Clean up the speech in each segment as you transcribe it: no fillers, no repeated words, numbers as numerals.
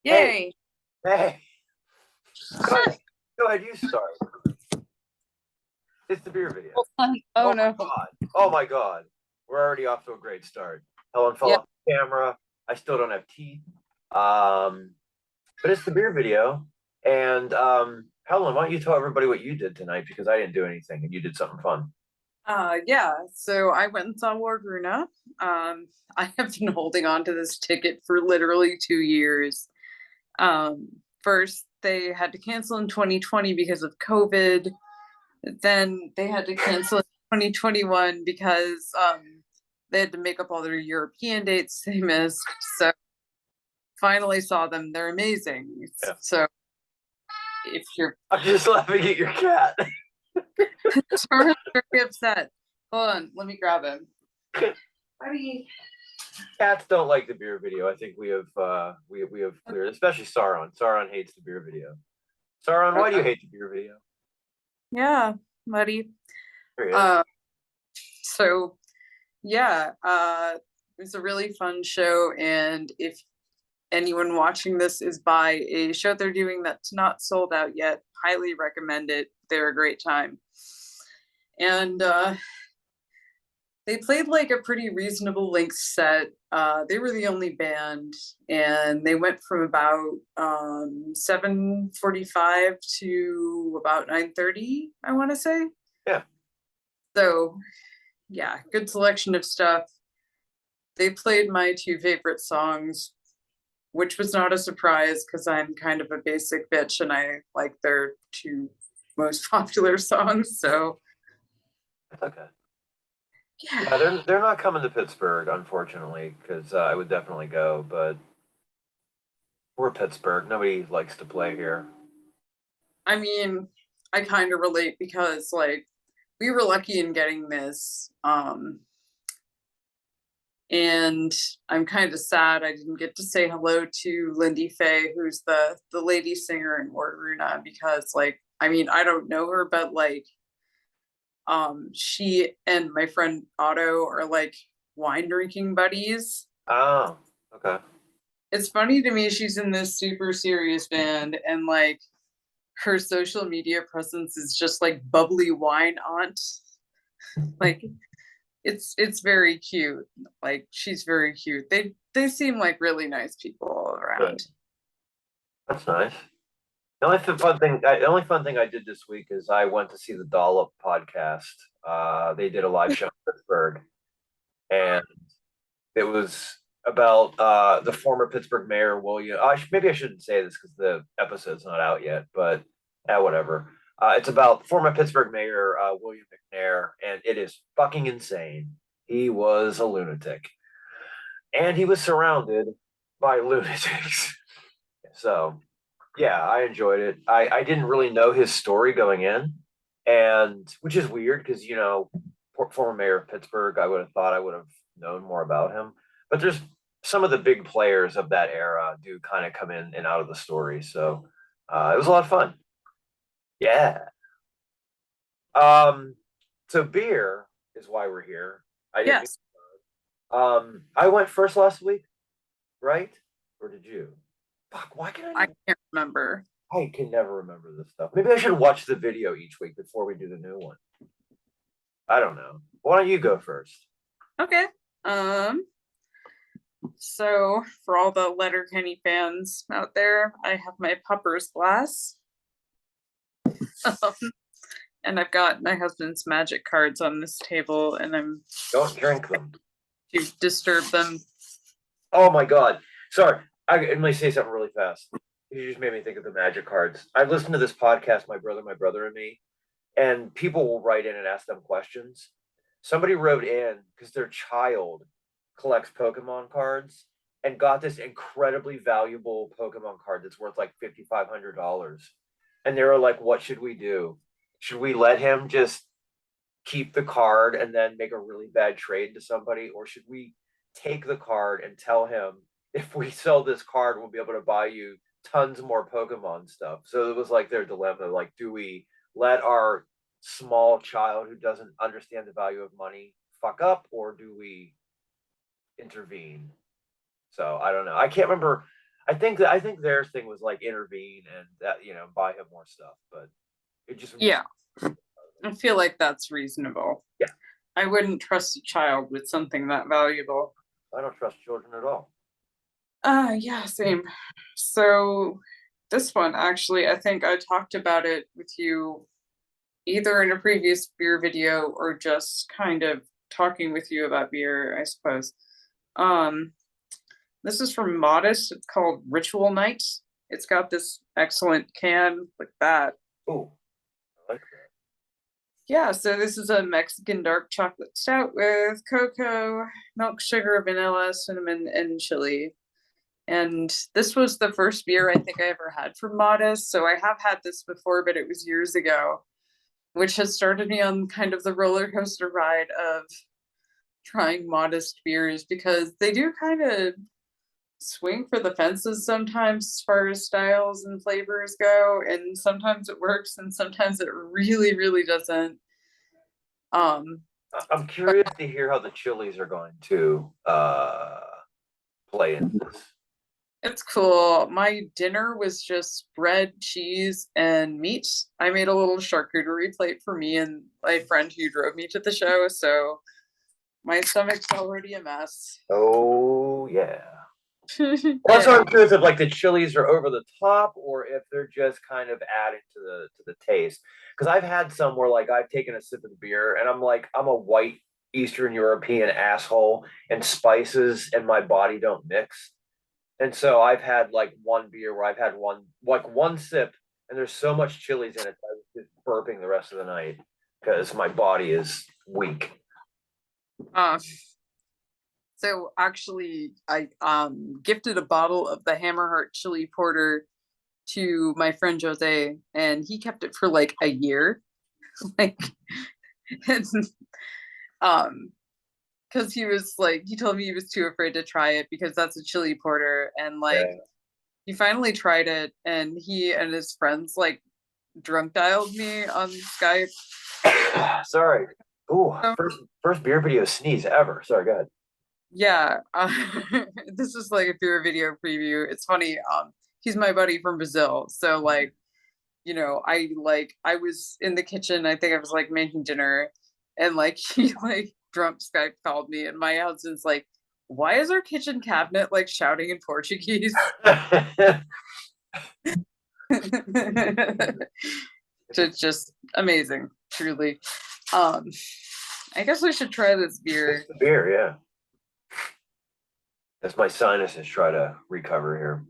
Hey, Yay. hey, go ahead, you start. It's the beer video. Oh Oh my no. god. Oh my god. We're already off to a great start. Helen fell Yeah. off the camera. I still don't have teeth. Um, but it's the beer video. And Helen, why don't you tell everybody what you did tonight? Because I didn't do anything and you did something fun. Yeah. So I went and saw Wardruna. I have been holding on to this ticket for literally 2 years. Um, First they had to cancel in 2020 because of COVID. Then they had to cancel in 2021 because they had to make up all their European dates they missed. So finally saw them. They're amazing. Yeah. So if you're I'm just laughing at your cat. very upset, hold on, let me grab him. Buddy. Cats don't like the beer video. I think we have cleared, especially Sauron. Sauron hates the beer video. Sauron, why do you hate the beer video? Yeah, buddy. Here he is. So yeah, it was a really fun show, and if anyone watching this is by a show they're doing that's not sold out yet, highly recommend it. They're a great time. And they played like a pretty reasonable length set. They were the only band, and they went from about 7:45 to about 9:30, I want to say. Yeah. So yeah, good selection of stuff. They played my two favorite songs, which was not a surprise because I'm kind of a basic bitch and I like their two most popular songs. So That's okay. yeah, Yeah, they're not coming to Pittsburgh, unfortunately, because I would definitely go, but we're Pittsburgh. Nobody likes to play here. I mean, I kind of relate because like we were lucky in getting this. And I'm kind of sad I didn't get to say hello to Lindy Faye, who's the lady singer in Wardruna, because like I mean I don't know her, but like she and my friend Otto are like wine drinking buddies. Oh, okay. It's funny to me she's in this super serious band and like her social media presence is just like bubbly wine aunt. Like it's very cute. Like she's very cute. They seem like really nice people all Good. around. That's nice. The only fun thing I did this week is I went to see the Dollop podcast. They did a live show in Pittsburgh, and it was about the former Pittsburgh mayor William. Maybe I shouldn't say this because the episode's not out yet, but whatever. It's about former Pittsburgh mayor William McNair, and it is fucking insane. He was a lunatic, and he was surrounded by lunatics. So, yeah, I enjoyed it. I didn't really know his story going in, and which is weird because former mayor of Pittsburgh. I would have thought I would have known more about him, but there's some of the big players of that era do kind of come in and out of the story. So it was a lot of fun. Yeah. Um. So beer is why we're here. I didn't. Yes, I went first last week, right? Or did you? Fuck. Why can I I never? can't remember. I can never remember this stuff. Maybe I should watch the video each week before we do the new one. I don't know. Why don't you go first? Okay. Um, so for all the Letterkenny fans out there, I have my Pupper's glass. Um, and I've got my husband's magic cards on this table, and I'm Don't drink them. to disturb them. Oh my god. Sorry. Let me say something really fast. You just made me think of the magic cards. I've listened to this podcast, my brother and me, and people will write in and ask them questions. Somebody wrote in because their child collects Pokemon cards and got this incredibly valuable Pokemon card that's worth like $5,500. And they were like, what should we do? Should we let him just keep the card and then make a really bad trade to somebody? Or should we take the card and tell him if we sell this card, we'll be able to buy you tons more Pokemon stuff? So it was like their dilemma. Like, do we let our small child who doesn't understand the value of money fuck up, or do we intervene? So I don't know. I can't remember. I think their thing was like intervene and that buy him more stuff, but it just Yeah, I feel like that's reasonable. yeah, I wouldn't trust a child with something that valuable. I don't trust children at all. Yeah, same. So this one actually, I think I talked about it with you either in a previous beer video or just kind of talking with you about beer, I suppose. Um, this is from Modest. It's called Ritual Night. It's got this excellent can like that. Oh, I like that. Yeah, so this is a Mexican dark chocolate stout with cocoa, milk, sugar, vanilla, cinnamon, and chili. And this was the first beer I think I ever had from Modest. So I have had this before, but it was years ago, which has started me on kind of the roller coaster ride of trying Modest beers because they do kind of swing for the fences sometimes as far as styles and flavors go. And sometimes it works and sometimes it really, really doesn't. Um, I'm curious to hear how the chilies are going to play in this. It's cool. My dinner was just bread, cheese, and meat. I made a little charcuterie plate for me and my friend who drove me to the show, so my stomach's already a mess. Oh yeah. Well, that's And what I'm curious if like the chilies are over the top or if they're just kind of adding to the taste. Because I've had some where like I've taken a sip of the beer and I'm like I'm a white Eastern European asshole and spices and my body don't mix. And so I've had like one beer where I've had one sip and there's so much chilies in it I was just burping the rest of the night because my body is weak. uh, so actually I gifted a bottle of the Hammerheart chili porter to my friend Jose and he kept it for like a year. Like and um because he was like he told me he was too afraid to try it because that's a chili porter and like Yeah. he finally tried it and he and his friends like drunk dialed me on Skype. Sorry. Ooh, So, first beer video sneeze ever. Sorry, go ahead. yeah, this is like a beer video preview. It's funny. He's my buddy from Brazil, so like I was in the kitchen. I think I was like making dinner, and like he like drunk Skype called me, and my husband's like, "Why is our kitchen cabinet like shouting in Portuguese?" It's just amazing, truly. Um, I guess we should try this beer. It's the beer, yeah. As my sinuses try to recover here.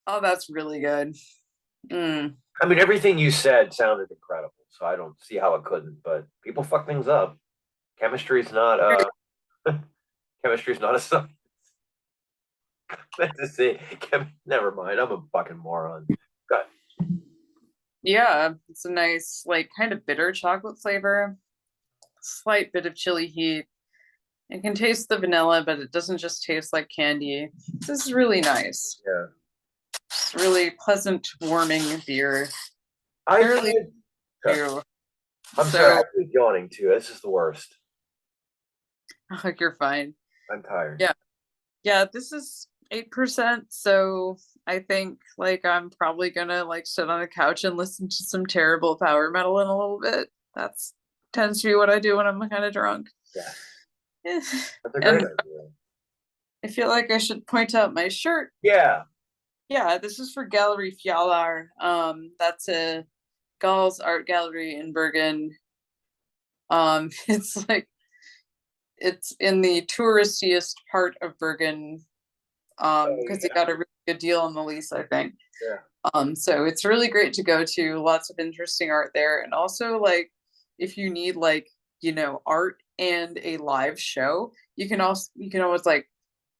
Oh, that's really good. Mm. I mean, everything you said sounded incredible, so I don't see how it couldn't. But people fuck things up. Chemistry is not chemistry is not a science. To say, never mind. I'm a fucking moron. God. Yeah, it's a nice, like, kind of bitter chocolate flavor, slight bit of chili heat. It can taste the vanilla, but it doesn't just taste like candy. This is really nice. Yeah. It's really pleasant, warming beer. I Fairly think too. I'm So, sorry, I'm yawning too. This is the worst. like, you're fine. I'm tired. Yeah. Yeah, this is 8%. So I think like I'm probably gonna like sit on the couch and listen to some terrible power metal in a little bit. That's tends to be what I do when I'm kind of drunk. Yeah. Eh, That's a great And idea. I feel like I should point out my shirt. Yeah. Yeah, this is for Gallery Fjallar. That's a Gauls art gallery in Bergen. It's like it's in the touristiest part of Bergen. Oh Because he yeah. got a really good deal on the lease, I think. Yeah. So it's really great to go to. Lots of interesting art there, and also like if you need like art and a live show, you can always like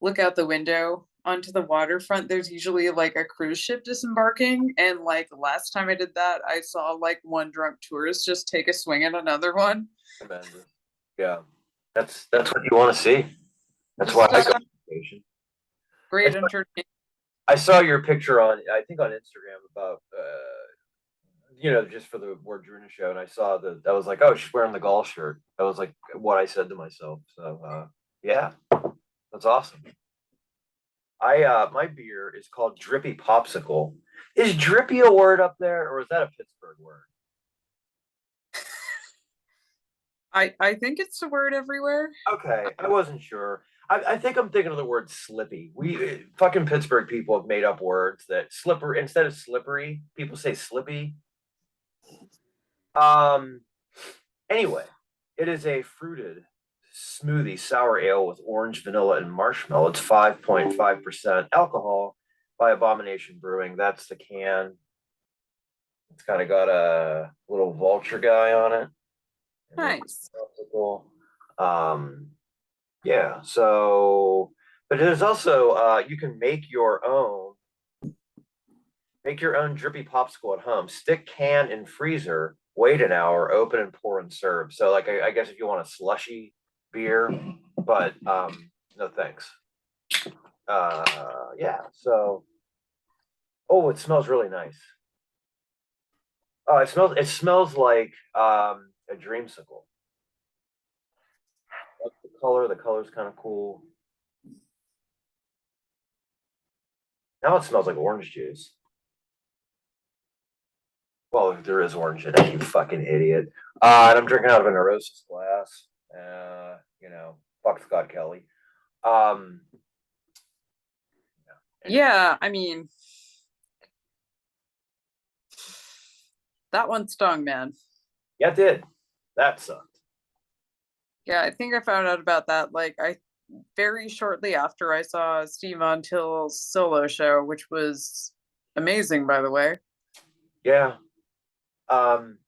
look out the window onto the waterfront. There's usually like a cruise ship disembarking, and like last time I did that, I saw like one drunk tourist just take a swing at another one. Tremendous. Yeah. That's what you want to see. That's Just why I go on vacation. great entertainment. I saw your picture on I think on Instagram about just for the Wardruna show, and I saw I was like, oh, she's wearing the golf shirt. That was like what I said to myself. So yeah, that's awesome. My beer is called Drippy Popsicle. Is drippy a word up there, or is that a Pittsburgh word? I think it's a word everywhere. Okay, I wasn't sure. I think I'm thinking of the word slippy. We fucking Pittsburgh people have made up words that slipper instead of slippery, people say slippy. Um, anyway, it is a fruited smoothie sour ale with orange, vanilla, and marshmallow. It's 5.5% alcohol by Abomination Brewing. That's the can. It's kind of got a little vulture guy on it. And then Nice. popsicle. Um, yeah, so but there's also you can make your own drippy popsicle at home. Stick can in freezer, wait an hour, open and pour and serve. So like I guess if you want a slushy beer, but no thanks. Yeah, so oh, it smells really nice. Oh, it smells like a dreamsicle. Like the color's kind of cool. Now it smells like orange juice. Well, if there is orange in it, you fucking idiot. And I'm drinking out of a neurosis glass. Fuck Scott Kelly. Um, anyway, Yeah, I mean, that one stung, man. yeah, it did. That sucked. Yeah, I think I found out about that like I very shortly after I saw Steve Von Till's solo show, which was amazing, by the way. Yeah. Um,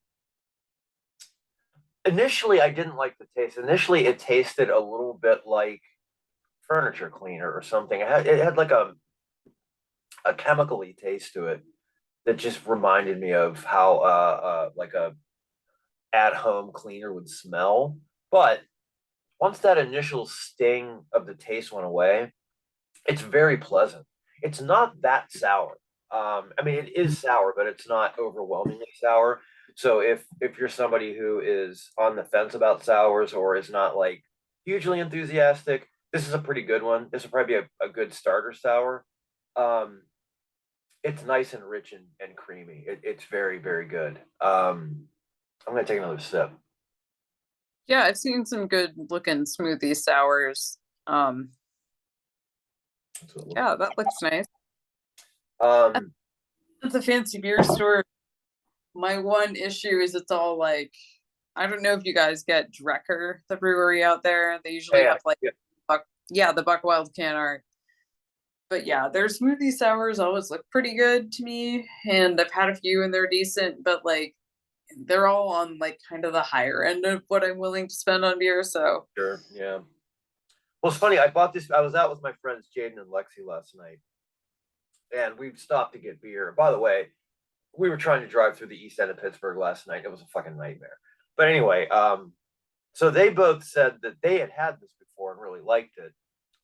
Initially, I didn't like the taste. Initially, it tasted a little bit like furniture cleaner or something. It had like a chemically taste to it that just reminded me of how like a at home cleaner would smell. But once that initial sting of the taste went away, it's very pleasant. It's not that sour. I mean, it is sour, but it's not overwhelmingly sour. So if you're somebody who is on the fence about sours or is not like hugely enthusiastic, this is a pretty good one. This would probably be a good starter sour. Um, it's nice and rich and creamy. It's very, very good. I'm gonna take another sip. Yeah, I've seen some good looking smoothie sours. Um, That's what it looks yeah, that looks nice. like. It's a fancy beer store. My one issue is it's all like I don't know if you guys get Drecker, the brewery out there. They usually Yeah, have like yeah, yeah, the Buck Wild can art. But yeah, their smoothie sours always look pretty good to me. And I've had a few and they're decent, but like they're all on like kind of the higher end of what I'm willing to spend on beer. So sure, yeah. Well, it's funny. I bought this. I was out with my friends Jaden and Lexi last night, and we stopped to get beer. By the way, we were trying to drive through the east end of Pittsburgh last night. It was a fucking nightmare. But anyway, so they both said that they had this before and really liked it.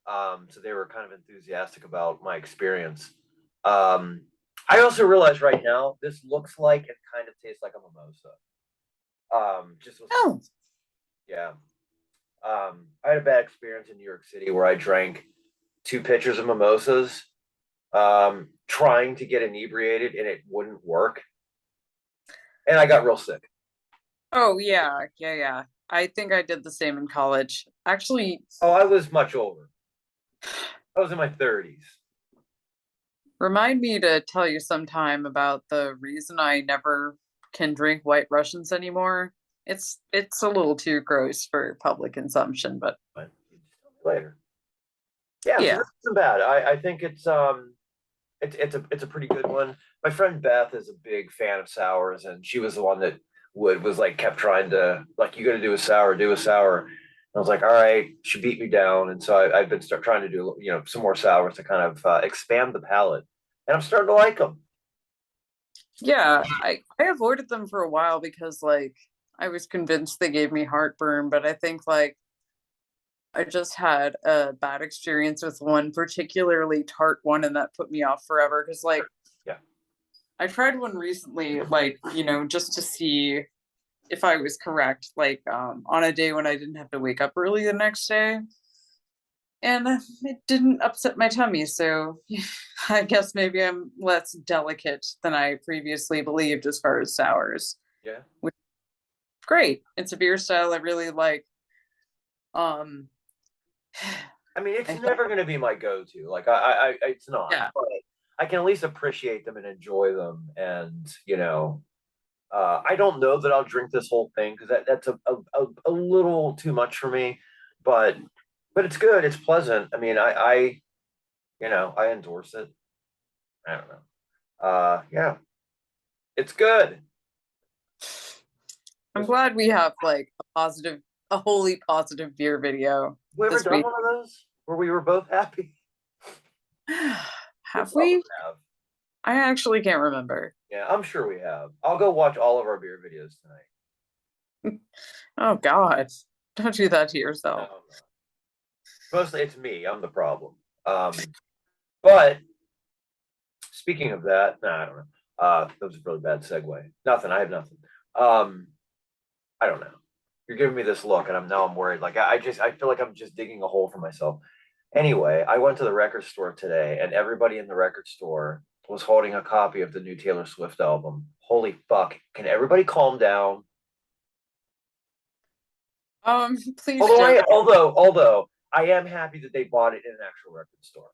So they were kind of enthusiastic about my experience. I also realize right now this looks like and kind of tastes like a mimosa. Just with some, oh, yeah. I had a bad experience in New York City where I drank two pitchers of mimosas, trying to get inebriated, and it wouldn't work, and I got real sick. oh yeah, yeah, yeah. I think I did the same in college. Actually, Oh, I was much older. I was in my 30s. remind me to tell you sometime about the reason I never can drink White Russians anymore. It's a little too gross for public consumption, but But later, yeah. So yeah. this isn't bad. I think it's a pretty good one. My friend Beth is a big fan of sours, and she was the one that was like kept trying to like you got to do a sour, do a sour. And I was like, all right, she beat me down, and so I've been trying to do some more sours to kind of expand the palate, and I'm starting to like them. Yeah, I avoided them for a while because like I was convinced they gave me heartburn, but I think like I just had a bad experience with one particularly tart one and that put me off forever because like Yeah, I tried one recently like, just to see if I was correct like on a day when I didn't have to wake up early the next day and it didn't upset my tummy. So I guess maybe I'm less delicate than I previously believed as far as sours. Yeah. Which is great. It's a beer style I really like. Um, I mean, it's I never going to be my go-to. Like it's not. yeah. But I can at least appreciate them and enjoy them. And I don't know that I'll drink this whole thing because that's a little too much for me. But it's good. It's pleasant. I mean, I endorse it. I don't know. Yeah, it's good. I'm glad we have like a wholly positive beer video We ever this done week. one of those where we were both happy? Have Probably we? have. I actually can't remember. Yeah, I'm sure we have. I'll go watch all of our beer videos tonight. Oh God, don't do that to No, yourself. I'm not. Mostly it's me. I'm the problem. But speaking of that, no, I don't know. That was a really bad segue. Nothing. I have nothing. Um, I don't know. You're giving me this look, and I'm worried. Like I feel like I'm just digging a hole for myself. Anyway, I went to the record store today, and everybody in the record store was holding a copy of the new Taylor Swift album. Holy fuck! Can everybody calm down? Please Although don't. although I am happy that they bought it in an actual record store.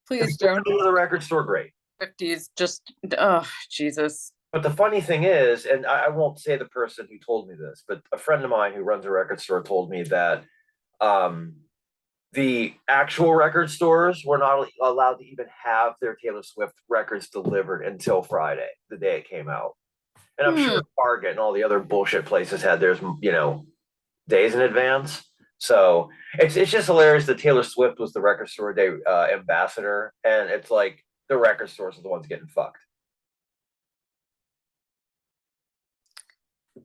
If Please you don't. go to the record store, great. 50s, just, oh, Jesus. But the funny thing is, and I won't say the person who told me this, but a friend of mine who runs a record store told me that um, the actual record stores were not allowed to even have their Taylor Swift records delivered until Friday, the day it came out. And I'm Hmm. sure Target and all the other bullshit places had theirs, days in advance. So it's just hilarious that Taylor Swift was the record store day ambassador, and it's like the record stores are the ones getting fucked.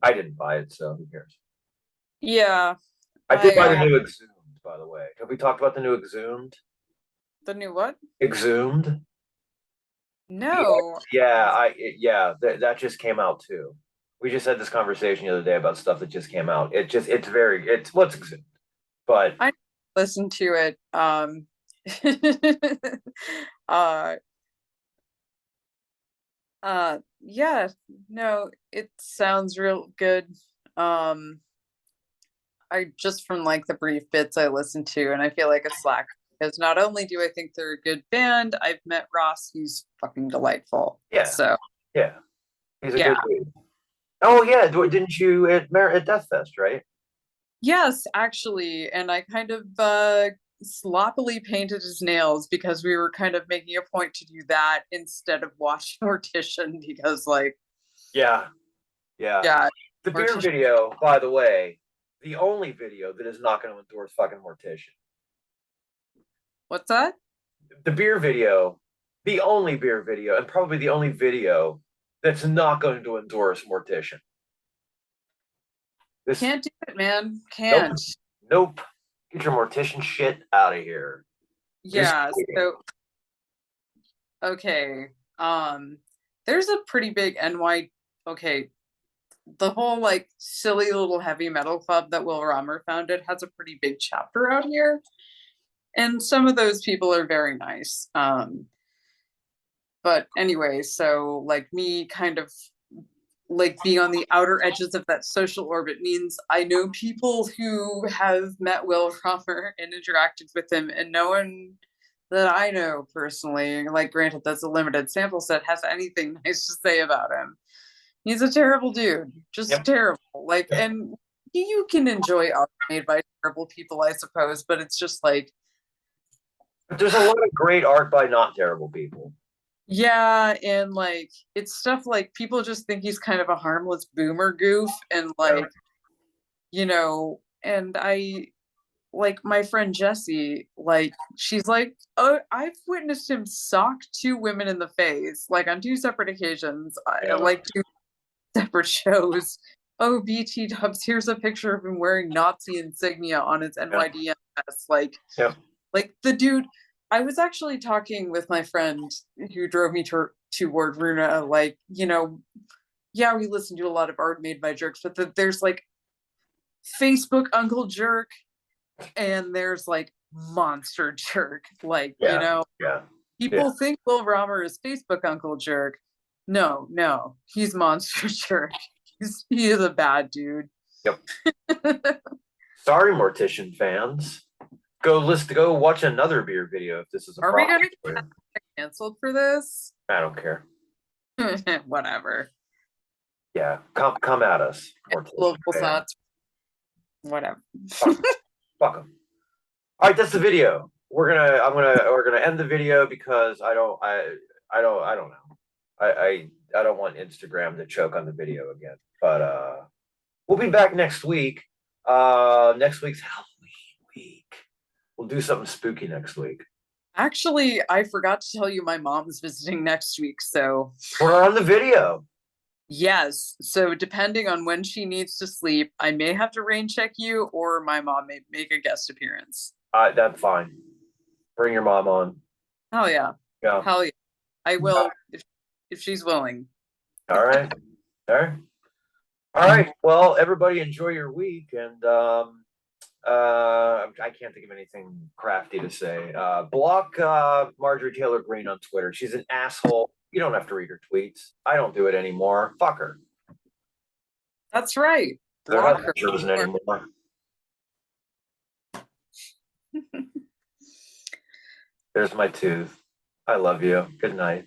I didn't buy it, so who cares? Yeah, I did buy the I new Exhumed, by the way. Have we talked about the new Exhumed? the new what? Exhumed? No. Yeah, that just came out too. We just had this conversation the other day about stuff that just came out. It's what's Exhumed, but I listened to it. uh yeah, no, it sounds real good. Um I just from like the brief bits I listened to, and I feel like a slack because not only do I think they're a good band, I've met Ross, who's fucking delightful. yeah, So yeah, he's a good yeah. dude. Oh yeah, didn't you at Death Fest, right? Yes, actually, and I kind of sloppily painted his nails because we were kind of making a point to do that instead of watching Mortician because like Yeah, yeah. yeah, The beer Mortician. video, by the way, the only video that is not going to endorse fucking Mortician. What's that? The beer video, the only beer video, and probably the only video that's not going to endorse Mortician. This Can't do it, man. Nope, Can't. nope. Get your Mortician shit out of here. Just Yeah, kidding. so okay. There's a pretty big NY okay, the whole like silly little heavy metal club that Will Romer founded has a pretty big chapter out here. And some of those people are very nice. But anyway, so like me kind of like being on the outer edges of that social orbit means I know people who have met Will Romer and interacted with him, and no one that I know personally, like granted that's a limited sample set, has anything nice to say about him. He's a terrible dude, just Yep. terrible. Like, and you can enjoy art made by terrible people, I suppose, but it's just like, But there's a lot of great art by not terrible people. yeah, and like it's stuff like people just think he's kind of a harmless boomer goof, and Yeah. like, and I like my friend Jessie, like she's like, oh, I've witnessed him sock two women in the face, like on two separate occasions, Yeah. like two separate shows. Oh, BT Dubs, here's a picture of him wearing Nazi insignia on his Yeah. NYDMS. Yep. Like the dude, I was actually talking with my friend who drove me to Wardruna, like, yeah, we listen to a lot of art made by jerks, but there's like Facebook Uncle Jerk, and there's like monster jerk, like, you Yeah, know, yeah, people think Will Romer is Facebook Uncle Jerk. No, no, he's monster jerk. He is a bad dude. yep. Sorry, Mortician fans. Go watch another beer video if this is a Are we problem gonna for you. get canceled for this? I don't care. Whatever. Yeah, come at us, Mortician Global fans. thoughts. Whatever. Fuck 'em. All right, that's the video. We're gonna end the video because I don't know. I don't want Instagram to choke on the video again. But we'll be back next week. Next week's Halloween week. We'll do something spooky next week. Actually, I forgot to tell you my mom's visiting next week, so Put her on the video. yes. So depending on when she needs to sleep, I may have to rain check you, or my mom may make a guest appearance. That's fine. Bring your mom on. Hell yeah. Yeah. Hell yeah. I will if she's willing. All right. All right. All right. Well, everybody enjoy your week, and I can't think of anything crafty to say. Block Marjorie Taylor Greene on Twitter. She's an asshole. You don't have to read her tweets. I don't do it anymore. Fuck her. That's right. They're Block not chosen anymore. There's my tooth. I love you. Good night.